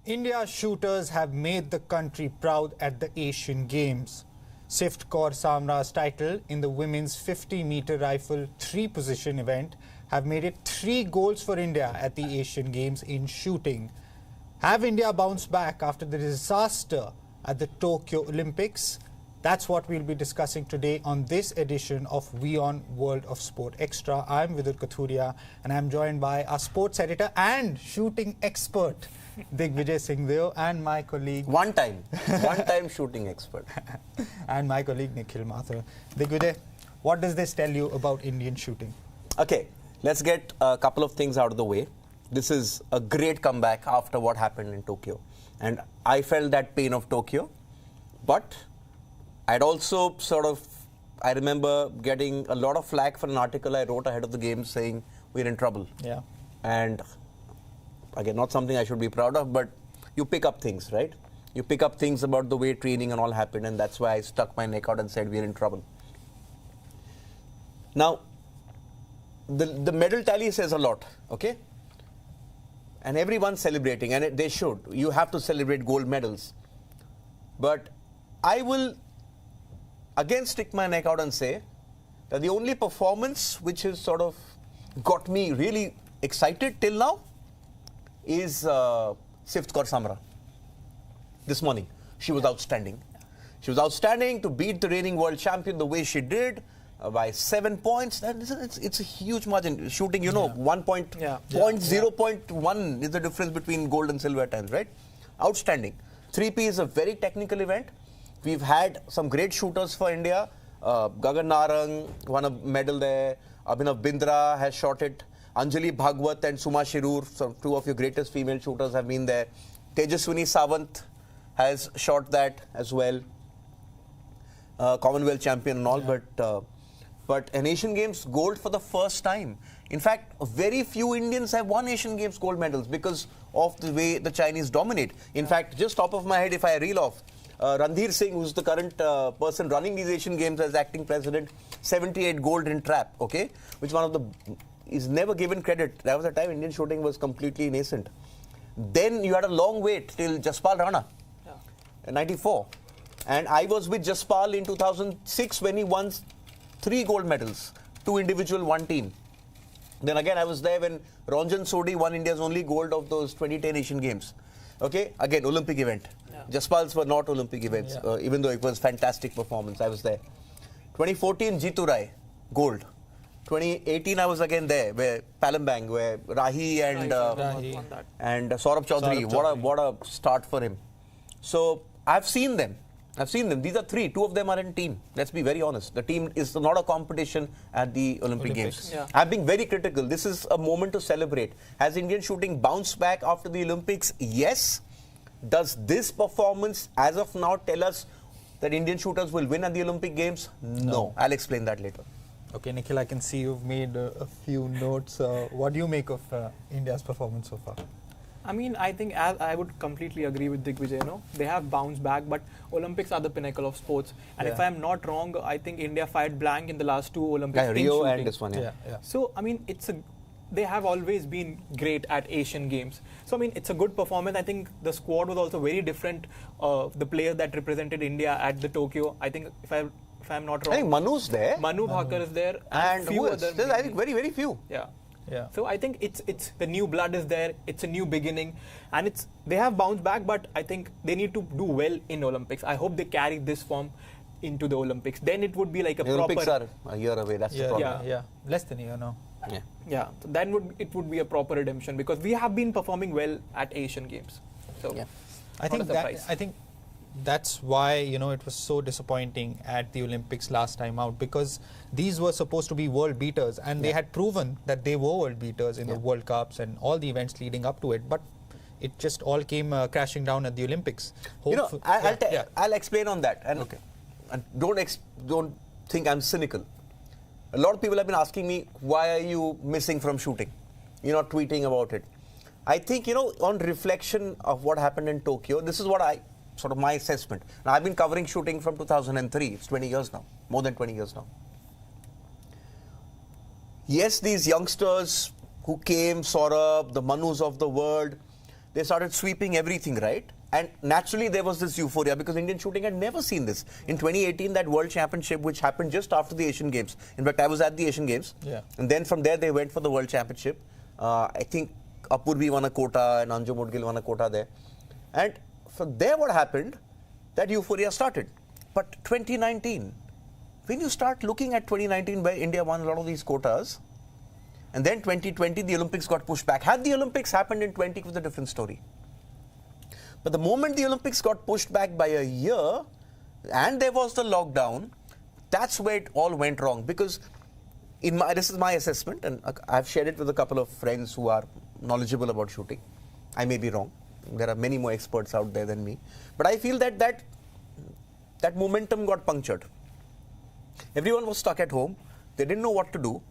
India's shooters have made the country proud at the Asian Games. Sift Kaur Samra's title in the women's 50-meter rifle 3-position event have made it 3 goals for India at the Asian Games in shooting. Have India bounced back after the disaster at the Tokyo Olympics? That's what we'll be discussing today on this edition of WION World of Sport Extra. I'm Vidut Kathuria and I'm joined by our sports editor and shooting expert, Digvijay Singh and my colleague... One time shooting expert. And my colleague Nikhil Mathur. Digvijay, what does this tell you about Indian shooting? Okay, let's get a couple of things out of the way. This is a great comeback after what happened in Tokyo. And I felt that pain of Tokyo, but I'd also I remember getting a lot of flack for an article I wrote ahead of the game saying we're in trouble. Yeah. And again, not something I should be proud of, but you pick up things, right? You pick up things about the way training and all happened, and that's why I stuck my neck out and said we're in trouble. Now, the medal tally says a lot, okay? And everyone's celebrating, and they should. You have to celebrate gold medals. But I will again stick my neck out and say that the only performance which has got me really excited till now is Sift Kaur Samra. This morning, she was outstanding. She was outstanding to beat the reigning world champion the way she did by 7 points. It's a huge margin. Shooting, 0.1 is the difference between gold and silver at times, right? Outstanding. 3P is a very technical event. We've had some great shooters for India. Gagan Narang won a medal there. Abhinav Bindra has shot it. Anjali Bhagwat and Suma Shirur, two of your greatest female shooters, have been there. Tejaswini Sawant has shot that as well. Commonwealth champion and all, but an Asian Games gold for the first time. In fact, very few Indians have won Asian Games gold medals because of the way the Chinese dominate. In fact, just top of my head, if I reel off, Randhir Singh, who's the current person running these Asian Games as acting president, 78 gold in trap, okay? Which one of the... is never given credit. That was the time Indian shooting was completely nascent. Then you had a long wait till Jaspal Rana, in 94. And I was with Jaspal in 2006 when he won 3 gold medals, 2 individual, 1 team. Then again, I was there when Ranjan Sodhi won India's only gold of those 2010 Asian Games. Okay, again, Olympic event. Jaspal's were not Olympic events, even though it was fantastic performance. I was there. 2014, Jitu Rai, gold. 2018, I was again there, where Palembang, where Rahi and Saurabh Chaudhary. What a start for him. So I've seen them. These are 3. 2 of them are in team. Let's be very honest. The team is not a competition at the Olympic Games. Yeah. I'm being very critical. This is a moment to celebrate. Has Indian shooting bounced back after the Olympics? Yes. Does this performance, as of now, tell us that Indian shooters will win at the Olympic Games? No. I'll explain that later. Okay, Nikhil, I can see you've made a few notes. What do you make of India's performance so far? I mean, I think I would completely agree with Digvijay. They have bounced back, but Olympics are the pinnacle of sports. And if I'm not wrong, I think India fired blank in the last 2 Olympics. Rio and this one, So, I mean, they have always been great at Asian Games. So, I mean, it's a good performance. I think the squad was also very different. The player that represented India at the Tokyo, I think, if I'm not wrong. I think Manu's there. Manu Bhaker is there. And few others. There's, I think, very, very few. Yeah. So I think it's the new blood is there. It's a new beginning, and they have bounced back. But I think they need to do well in Olympics. I hope they carry this form into the Olympics. Then it would be like the Olympics are a year away. That's the problem. Yeah, less than a year now. Yeah. So then it would be a proper redemption because we have been performing well at Asian Games. So I think that's why it was so disappointing at the Olympics last time out, because these were supposed to be world beaters and they had proven that they were world beaters in the World Cups and all the events leading up to it, but it just all came crashing down at the Olympics. I'll explain on that, and don't think I'm cynical. A lot of people have been asking me, why are you missing from shooting? You're not tweeting about it. I think, on reflection of what happened in Tokyo, this is what my assessment. Now, I've been covering shooting from 2003. It's 20 years now, more than 20 years now. Yes, these youngsters who came, Saurabh, the Manus of the world, they started sweeping everything, right? And naturally there was this euphoria because Indian shooting had never seen this. In 2018, that World Championship, which happened just after the Asian Games. In fact, I was at the Asian Games. Yeah. And then from there, they went for the World Championship. I think Apurvi won a quota and Anju Mudgil won a quota there. And from there what happened, that euphoria started. But 2019, when you start looking at 2019 where India won a lot of these quotas, and then 2020, the Olympics got pushed back. Had the Olympics happened in 20, it was a different story. But the moment the Olympics got pushed back by a year, and there was the lockdown, that's where it all went wrong. Because this is my assessment, and I've shared it with a couple of friends who are knowledgeable about shooting. I may be wrong. There are many more experts out there than me. But I feel that that momentum got punctured. Everyone was stuck at home. They didn't know what to do.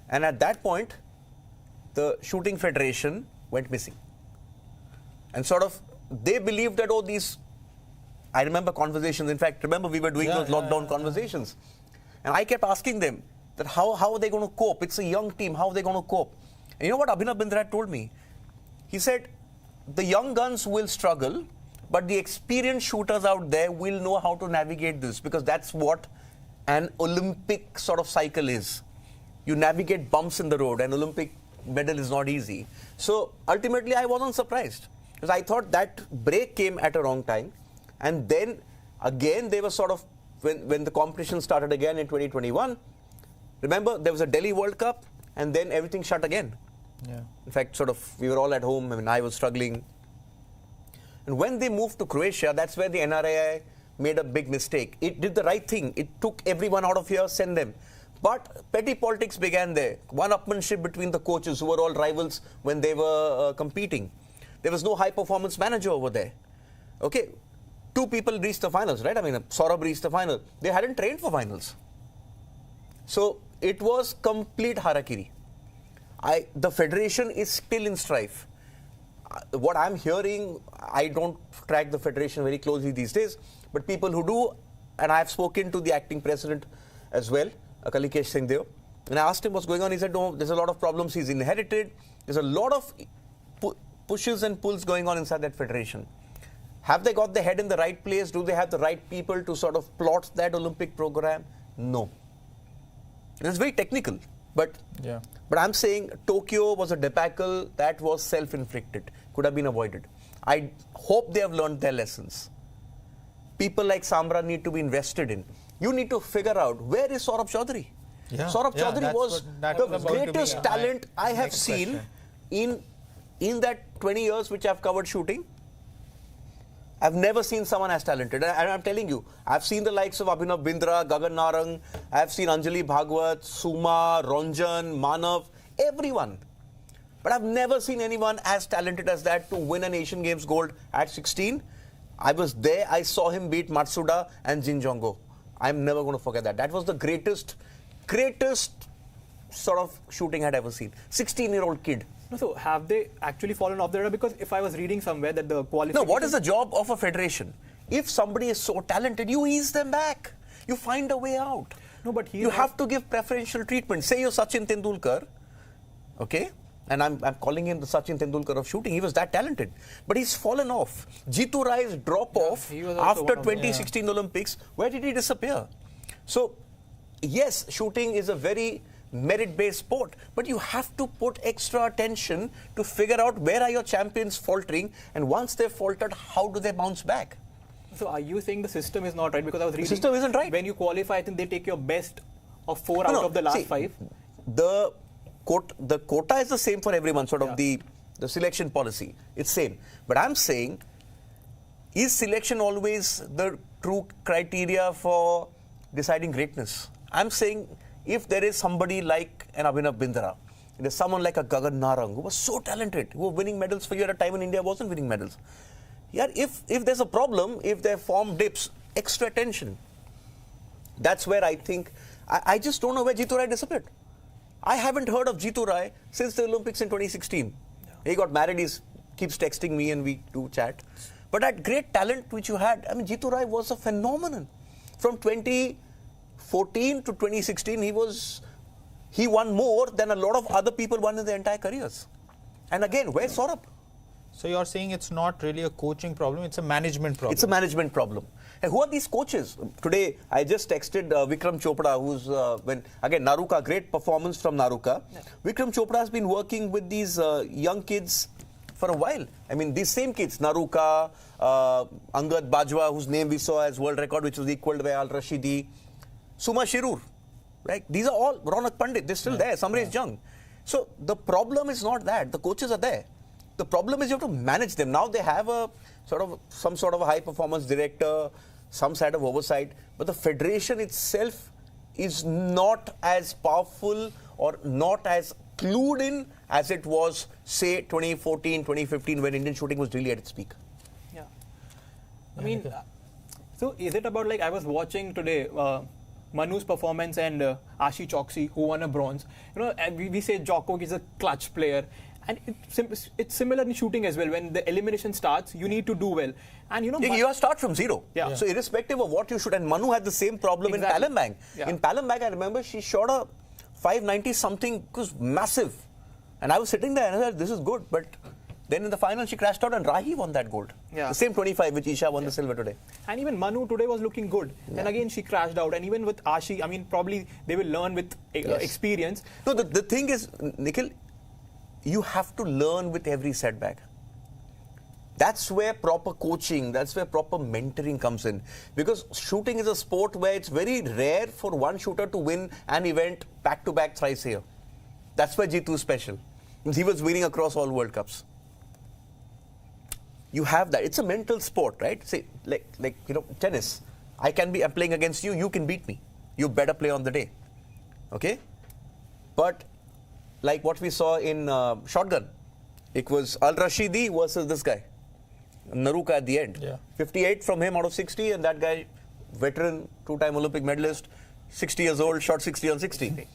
And at that point, the shooting federation went missing. And sort of, they believed that, I remember conversations. In fact, remember we were doing those lockdown conversations. And I kept asking them that how are they going to cope? It's a young team. How are they going to cope? And you know what Abhinav Bindra told me? He said, the young guns will struggle, but the experienced shooters out there will know how to navigate this, because that's what an Olympic sort of cycle is. You navigate bumps in the road. An Olympic medal is not easy. So ultimately, I wasn't surprised, because I thought that break came at a wrong time. And then again, they were sort of, when the competition started again in 2021, remember, there was a Delhi World Cup, and then everything shut again. Yeah. In fact, sort of, we were all at home. I mean, I was struggling. And when they moved to Croatia, that's where the NRAI made a big mistake. It did the right thing. It took everyone out of here, send them. But petty politics began there. One-upmanship between the coaches, who were all rivals when they were competing. There was no high-performance manager over there. Okay, 2 people reached the finals, right? I mean, Saurabh reached the final. They hadn't trained for finals. So it was complete harakiri. The federation is still in strife. What I'm hearing, I don't track the federation very closely these days, but people who do, and I've spoken to the acting president as well, Kalikesh Singh, and I asked him what's going on. He said, no, there's a lot of problems he's inherited. There's a lot of pushes and pulls going on inside that federation. Have they got the head in the right place? Do they have the right people to sort of plot that Olympic program? No. It's very technical. But I'm saying Tokyo was a debacle that was self-inflicted, could have been avoided. I hope they have learned their lessons. People like Samra need to be invested in. You need to figure out, where is Saurabh Chaudhary? Saurabh Chaudhary was the greatest talent I have seen in that 20 years which I've covered shooting. I've never seen someone as talented. And I'm telling you, I've seen the likes of Abhinav Bindra, Gagan Narang, I've seen Anjali Bhagwat, Suma, Ranjan, Manav, everyone. But I've never seen anyone as talented as that to win an Asian Games gold at 16. I was there, I saw him beat Matsuda and Jin Jongo. I'm never going to forget that. That was the greatest sort of shooting I'd ever seen. 16-year-old kid. No, so have they actually fallen off the radar? Because if I was reading somewhere that the qualification... No, what is the job of a federation? If somebody is so talented, you ease them back. You find a way out. No, but you have to give preferential treatment. Say you're Sachin Tendulkar, okay? And I'm calling him the Sachin Tendulkar of shooting. He was that talented. But he's fallen off. Jitu Rai's drop-off after 2016 Olympics, where did he disappear? So, yes, shooting is a very merit-based sport, but you have to put extra attention to figure out where are your champions faltering, and once they've faltered, how do they bounce back? So are you saying the system is not right? Because I was reading... The system isn't right. When you qualify, I think they take your best of 4 out of the last 5. The quota is the same for everyone, sort of the selection policy. It's same. But I'm saying, is selection always the true criteria for deciding greatness? I'm saying, if there is somebody like an Abhinav Bindra, there's someone like a Gagan Narang who was so talented, who was winning medals for you at a time when India wasn't winning medals. Yeah, if there's a problem, if their form dips, extra attention. That's where I think, I just don't know where Jitu Rai disappeared. I haven't heard of Jitu Rai since the Olympics in 2016. He got married, he keeps texting me and we do chat. But that great talent which you had, I mean, Jitu Rai was a phenomenon. From 2014 to 2016, he won more than a lot of other people won in their entire careers. And again, where's Saurabh? So you're saying it's not really a coaching problem, it's a management problem. It's a management problem. And who are these coaches? Today, I just texted Vikram Chopra, who's, again, Naruka, great performance from Naruka. Yeah. Vikram Chopra has been working with these young kids for a while. I mean, these same kids, Naruka, Angad Bajwa, whose name we saw as world record, which was equaled by Al Rashidi, Suma Shirur, right? These are all Ronak Pandit, they're still there, Samra is young. So the problem is not that, the coaches are there. The problem is you have to manage them. Now they have a some sort of a high performance director, some sort of oversight, but the federation itself is not as powerful or not as clued in as it was, say, 2014, 2015, when Indian shooting was really at its peak. Yeah. I mean, so is it about, like, I was watching today Manu's performance and Ashi Chouksey, who won a bronze. You know, we say Djokovic is a clutch player. And it's similar in shooting as well. When the elimination starts, you need to do well. And you know, you start from zero. Yeah. So irrespective of what you shoot, and Manu had the same problem in Palembang. Yeah. In Palembang, I remember she shot a 590 something, was massive. And I was sitting there and I said, this is good. But then in the final, she crashed out and Rahi won that gold. Yeah. The same 25 which Esha won the silver today. And even Manu today was looking good. Yeah. And again, she crashed out. And even with Ashi, I mean, probably they will learn with experience. No, the thing is, Nikhil, you have to learn with every setback. That's where proper coaching, that's where proper mentoring comes in. Because shooting is a sport where it's very rare for one shooter to win an event back-to-back thrice a year. That's why Jitu is special. He was winning across all World Cups. You have that. It's a mental sport, right? Say, like you know, tennis. I'm playing against you, you can beat me. You better play on the day. Okay? But like what we saw in shotgun, it was Al Rashidi versus this guy, Naruka at the end. Yeah. 58 from him out of 60, and that guy, veteran, two-time Olympic medalist, 60 years old, shot 60 on 60.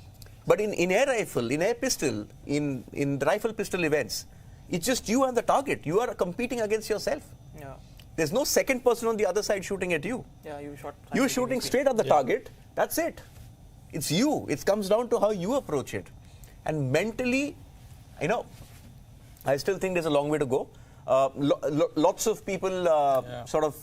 But in air rifle, in air pistol, in the rifle pistol events, it's just you and the target. You are competing against yourself. Yeah. There's no second person on the other side shooting at you. Yeah, you're shooting straight at the target. That's it. It's you. It comes down to how you approach it. And mentally, you know, I still think there's a long way to go. Lots of people sort of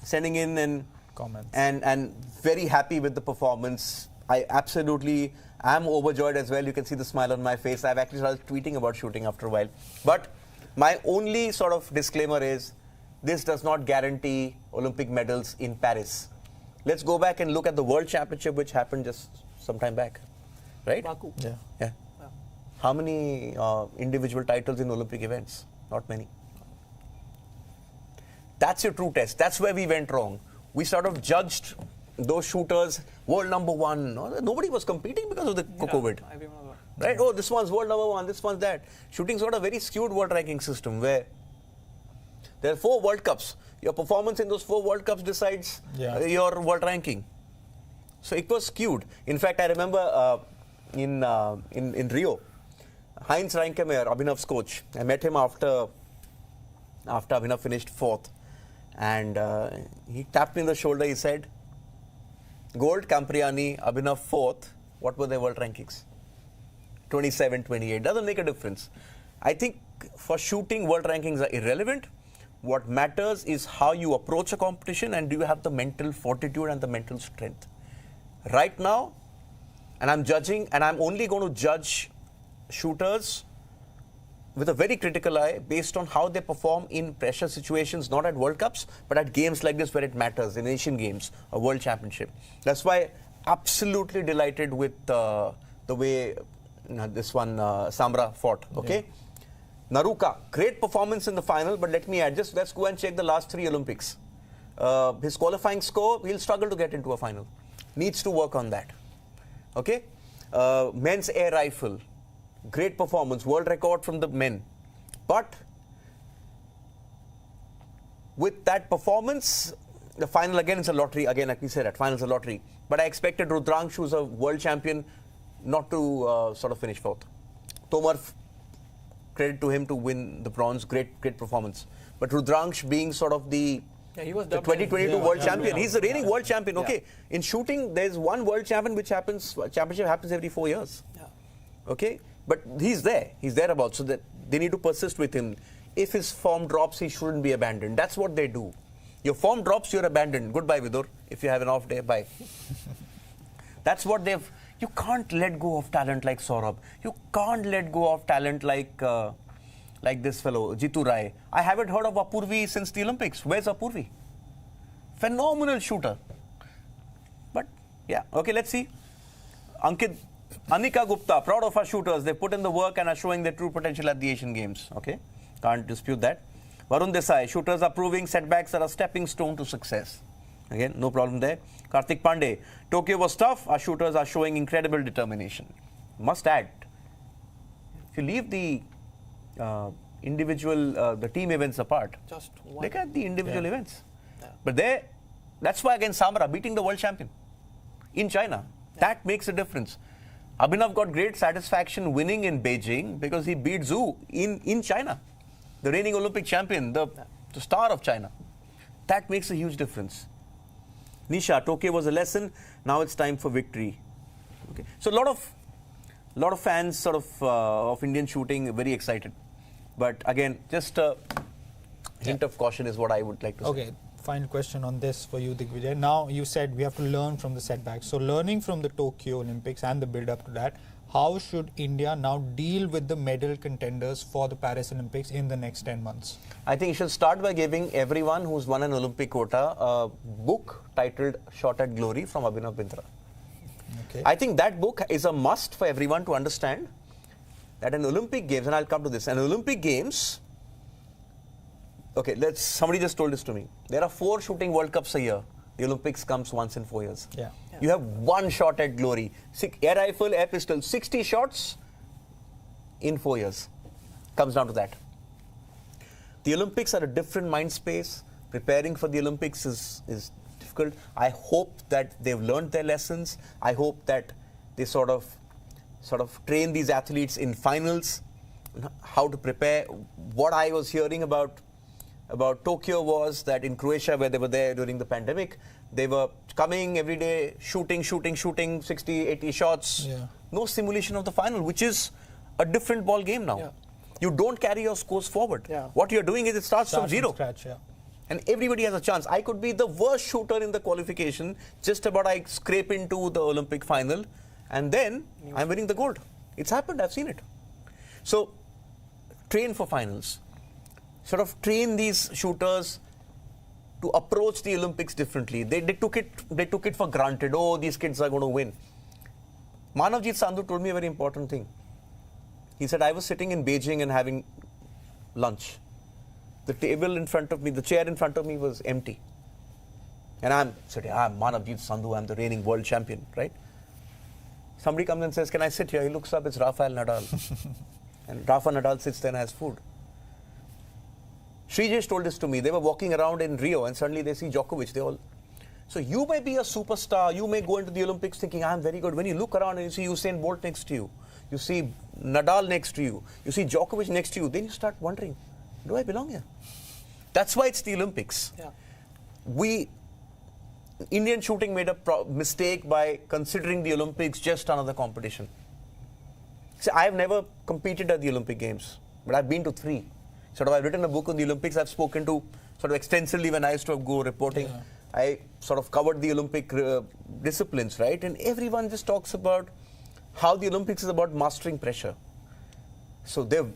sending in and comments and very happy with the performance. I absolutely am overjoyed as well. You can see the smile on my face. I've actually started tweeting about shooting after a while. But my only sort of disclaimer is this does not guarantee Olympic medals in Paris. Let's go back and look at the World Championship, which happened just some time back. Right? Baku. Yeah. How many individual titles in Olympic events? Not many. That's your true test. That's where we went wrong. We sort of judged those shooters world number one. Nobody was competing because of the COVID. Right? Oh, this one's world number one, this one's that. Shooting's got a very skewed world ranking system where there are 4 World Cups. Your performance in those 4 World Cups decides your world ranking. So it was skewed. In fact, I remember in Rio, Heinz Reinkemeyer, Abhinav's coach, I met him after Abhinav finished 4th. And he tapped me on the shoulder. He said, Gold, Campriani, Abhinav 4th. What were their world rankings? 27, 28. Doesn't make a difference. I think for shooting, world rankings are irrelevant. What matters is how you approach a competition and do you have the mental fortitude and the mental strength. Right now, and I'm judging, and I'm only going to judge shooters with a very critical eye based on how they perform in pressure situations, not at World Cups, but at games like this where it matters, in Asian Games, a World Championship. That's why absolutely delighted with the way this one, Samra fought, okay? Yeah. Naruka, great performance in the final, but let me add, let's go and check the last 3 Olympics. His qualifying score, he'll struggle to get into a final. Needs to work on that, okay? Men's air rifle. Great performance, world record from the men. But with that performance, the final again is a lottery. Again, like we said, that final is a lottery. But I expected Rudraksh, who's a world champion, not to sort of finish 4th. Tomar, credit to him to win the bronze. Great performance. But Rudraksh being sort of the 2022 world champion. He's the reigning world champion. Okay. In shooting, there's one world champion championship happens every 4 years. Okay. But he's there. He's thereabouts. So that they need to persist with him. if his form drops, he shouldn't be abandoned. That's what they do. Your form drops, you're abandoned. Goodbye, Vidur. If you have an off day, bye. That's what they've... You can't let go of talent like Saurabh. You can't let go of talent like this fellow, Jitu Rai. I haven't heard of Apurvi since the Olympics. Where's Apurvi? Phenomenal shooter. But, yeah. Okay, let's see. Anika Gupta, proud of our shooters. They put in the work and are showing their true potential at the Asian Games. Okay, can't dispute that. Varun Desai, shooters are proving setbacks are a stepping stone to success. Again, no problem there. Karthik Pandey, Tokyo was tough. Our shooters are showing incredible determination. Must add, if you leave the the team events apart, Just one. look at the individual events. Yeah. But that's why again Samra beating the world champion in China. Yeah. That makes a difference. Abhinav got great satisfaction winning in Beijing because he beat Zhu in China, the reigning Olympic champion, the star of China. That makes a huge difference. Nisha, Tokyo was a lesson. Now it's time for victory. Okay. So a lot of fans of Indian shooting very excited. But again, just a hint of caution is what I would like to say. Okay. Final question on this for you, Digvijay. Now, you said we have to learn from the setbacks. So, learning from the Tokyo Olympics and the build-up to that, how should India now deal with the medal contenders for the Paris Olympics in the next 10 months? I think you should start by giving everyone who's won an Olympic quota a book titled Shot at Glory from Abhinav Bindra. Okay. I think that book is a must for everyone to understand that an Olympic Games, and I'll come to this, an Olympic Games... Okay, somebody just told this to me. There are 4 shooting World Cups a year. The Olympics comes once in 4 years. Yeah. You have one shot at glory. Air rifle, air pistol, 60 shots in 4 years. Comes down to that. The Olympics are a different mind space. Preparing for the Olympics is difficult. I hope that they've learned their lessons. I hope that they sort of train these athletes in finals, how to prepare. What I was hearing about Tokyo was that in Croatia, where they were there during the pandemic, they were coming every day, shooting, 60, 80 shots. Yeah. No simulation of the final, which is a different ball game now. Yeah. You don't carry your scores forward. Yeah. What you're doing is it starts from zero. Scratch, yeah. And everybody has a chance. I could be the worst shooter in the qualification, just about I scrape into the Olympic final, and then I'm winning the gold. It's happened, I've seen it. So, train for finals. Sort of train these shooters to approach the Olympics differently. They took it for granted. Oh, these kids are going to win. Manavjit Sandhu told me a very important thing. He said, I was sitting in Beijing and having lunch. The table in front of me, the chair in front of me was empty. And I'm sitting, I'm Manavjit Sandhu, I'm the reigning world champion, right? Somebody comes and says, can I sit here? He looks up, it's Rafael Nadal. And Rafa Nadal sits there and has food. Srijesh told this to me. They were walking around in Rio and suddenly they see Djokovic. So you may be a superstar. You may go into the Olympics thinking, I'm very good. When you look around and you see Usain Bolt next to you, you see Nadal next to you, you see Djokovic next to you, then you start wondering, do I belong here? That's why it's the Olympics. Yeah. Indian shooting made a mistake by considering the Olympics just another competition. See, I've never competed at the Olympic Games, but I've been to 3. I've written a book on the Olympics. I've spoken to extensively when I used to go reporting. Yeah. I covered the Olympic disciplines, right? And everyone just talks about how the Olympics is about mastering pressure. So they're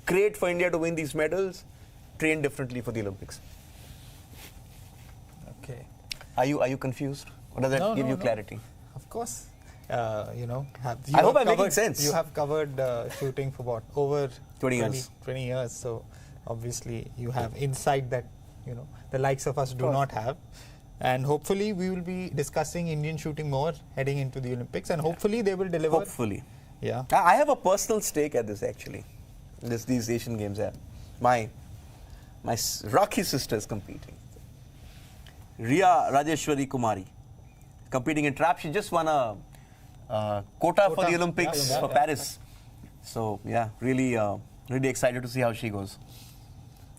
great for India to win these medals, train differently for the Olympics. Okay. Are you confused? Or does that give you clarity? Of course. I hope I'm making sense. You have covered shooting for what? Over 20 years. So obviously you have insight that the likes of us do not have. And hopefully we will be discussing Indian shooting more heading into the Olympics, and hopefully they will deliver. Hopefully. Yeah. I have a personal stake at this actually. These Asian Games. Yeah. My Rakhi sister is competing. Riya Rajeshwari Kumari competing in trap. She just won a quota for the Olympics for Paris. So yeah, really excited to see how she goes.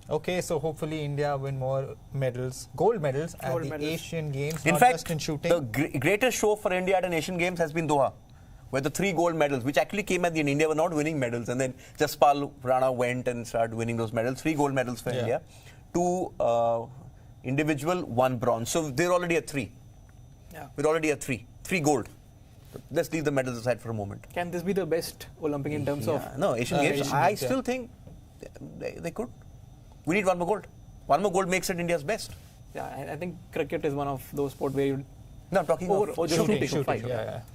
Okay, so hopefully India win more medals, gold medals at the Asian Games, In not fact, just in shooting. the greatest show for India at an Asian Games has been Doha. where the 3 gold medals, which actually came at the end, India were not winning medals, and then Jaspal Rana went and started winning those medals. 3 gold medals for India, 2 individual, 1 bronze. So they're already at 3. Yeah. We're already at 3. 3 gold. Let's leave the medals aside for a moment. Can this be the best Olympic in terms of... No, Asian Games, I still think they could. We need 1 more gold. 1 more gold makes it India's best. Yeah, I think cricket is one of those sports where you... No, I'm talking Over- of or just shooting. shooting.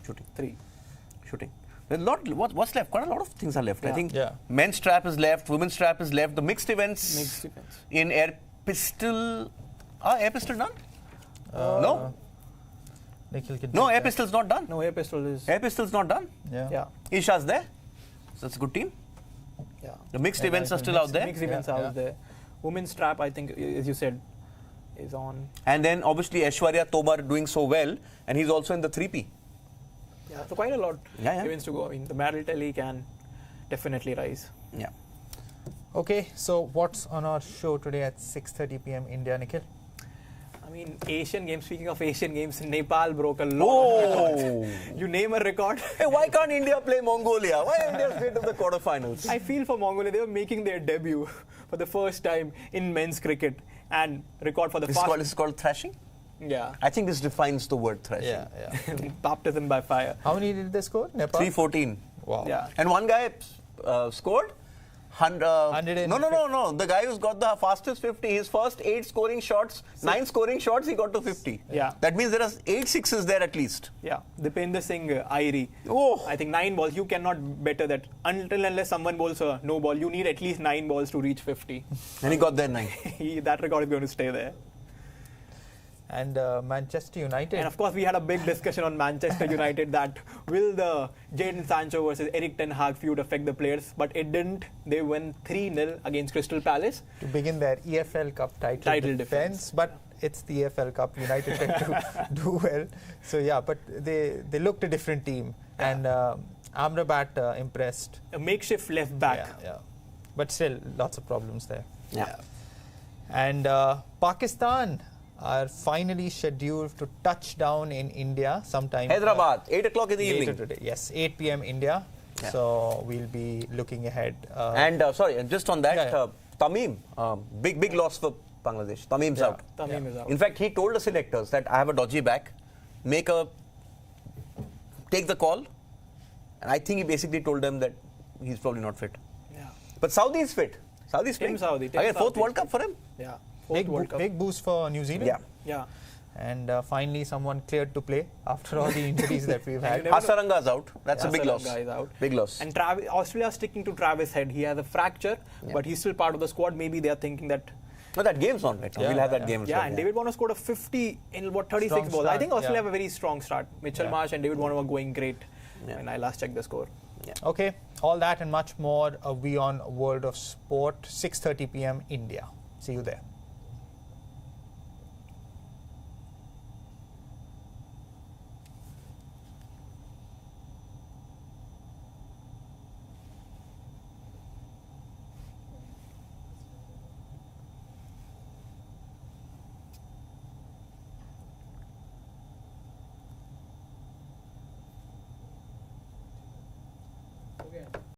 Shooting. 3. Shooting. There's a lot. What's left? Quite a lot of things are left. I Yeah. think Yeah. men's trap is left, women's trap is left. The mixed events Mixed events. in air pistol. Air pistol done? No. Nikhil can No, take air that. pistol's not done. No, air pistol is... Air pistol's not done. Yeah. Yeah. Isha's there. So that's a good team. Yeah. The mixed Yeah, events are right. still out there. Mixed events Yeah, out yeah. there. Women's trap, I think, as you said, is on. And then obviously Aishwarya Tomar doing so well, and he's also in the 3P. Yeah, so quite a lot Yeah. events to go. I mean, the medal tally can definitely rise. Yeah. Okay, so what's on our show today at 6:30 p.m. India, Nikhil? I mean, Asian Games, speaking of Asian Games, Nepal broke a lot of Oh. records. You name a record. Hey, why can't India play Mongolia? Why India straight to the quarterfinals? I feel for Mongolia, they were making their debut for the first time in men's cricket and record for the This is called thrashing? Yeah. I think this defines the word thrashing. Yeah. Baptism by fire. How many did they score? Nepal? 314. Wow. Yeah. And one guy scored 100. No. The guy who's got the fastest 50, his first 8 scoring shots, 9 scoring shots, he got to 50. Yeah. That means there are 8 sixes there at least. Yeah. Dipender Singh, Airi. Oh. I think 9 balls. You cannot better that. Unless someone bowls a no ball, you need at least 9 balls to reach 50. And he got there 9. That record is going to stay there. And Manchester United. And of course, we had a big discussion on Manchester United that will the Jadon Sancho versus Eric Ten Hag feud affect the players? But it didn't. They won 3-0 against Crystal Palace. to begin their EFL Cup title defense. But it's the EFL Cup. United tend to do well. So yeah, but they looked a different team. And Amrabat impressed. A makeshift left back. Yeah. But still, lots of problems there. Yeah. And Pakistan are finally scheduled to touch down in India sometime. Hyderabad, 8 o'clock in the later evening. today. Yes, 8 p.m. India. Yeah. So we'll be looking ahead. And and just on that, Yeah. Tamim, big loss for Bangladesh. Tamim's Yeah. out. Tamim is out. In fact, he told the selectors that I have a dodgy back, take the call, and I think he basically told them that he's probably not fit. Yeah. But Saudi is fit. Saudi's Team playing. Saudi, Team Again, 4th Saudi. World Cup for him. Yeah. Fourth World Cup. big boost for New Zealand. Yeah. Yeah. And finally, someone cleared to play after all the injuries that we've had. You never- Hasaranga's out. That's a big loss. Hasaranga is out. Big loss. And Australia sticking to Travis Head. He has a fracture, but he's still part of the squad. Maybe they are thinking that. No, that game's on right now. Yeah, We'll have that yeah. game. as Yeah, well, and David Warner scored a 50 in 36 Strong balls. I think start, Australia yeah. have a very strong start. Mitchell Yeah. Marsh and David Warner were going great Yeah. when I last checked the score. Okay, all that and much more. WION World of Sport, 6:30 p.m. India. See you there.